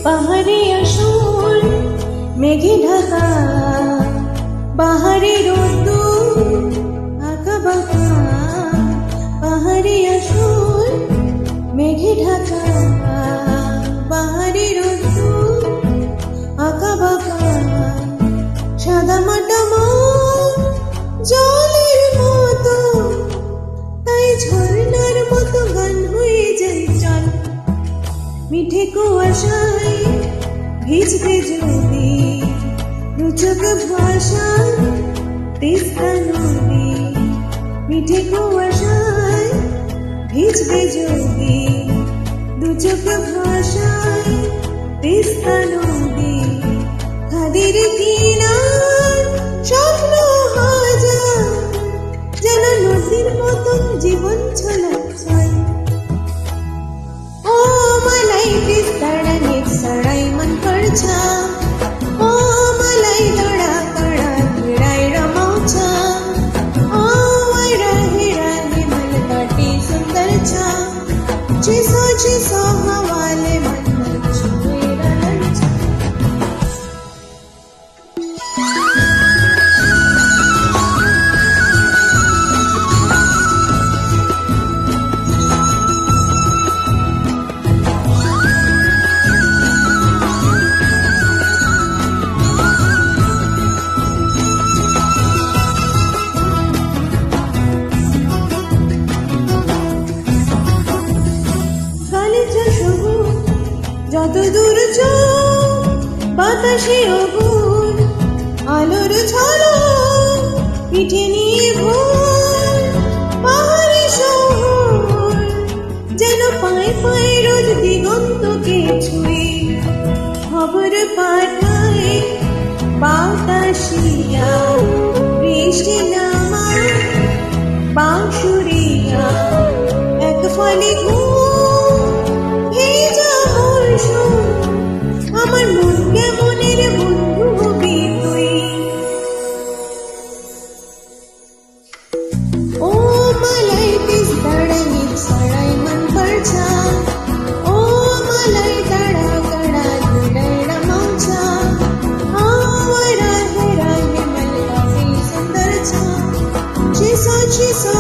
পাহাড়ে আসুন মেঘে ঢাকা, পাহাড়ে রোদ্দুর আঁকা বাঁকা। পাহাড়ে আসুন মেঘে ঢাকা, পাহাড়ে রোদ্দুর আঁকা বাঁকা। সাদা মাটা জলের মতো, তাই ঝর্ণার মতো গান হয়ে যায় চল। মিঠে কুয়াশায় ভিজবে যদি রুচক ভাষা তিস্তা নদী। মিঠে কুয়াশায় ভিজবে যদি রুচক ভাষায় তিস্তা নদী। খাদির কিনার স্বপ্ন হাজার, যেন নদীর মতন জীবন ছলাছল। सड़ाई मन पड़छा, ओ मलाई दड़ा कड़ा भिड़ाई रमाउछा। ओ वैरा हिरा हिमल काटी सुंदर छा, चिसो हवाले मन छुए रहल छा। যত দূর চোখ বাতাসে অগুন, আলোর ঝলক পিঠে নিয়ে ভোর। পাহাড়ে শহর যেন পায়ে পায়ে রোজ দিগন্তকে ছুঁয়ে। খবর পাঠায় বাতাসিয়া, বৃষ্টি নামা বাঁশুড়িয়া। এক ফলে আমার মন কেমনের বন্ধু হবি তুই। ও মালাই তিস্তাড়াই সড়াই মন পড়ছা, ও মালাই দড়া কড়া भिड़ाई रमाउछा। आवरा हेरा हिमल काफी सुंदर छा, चिसो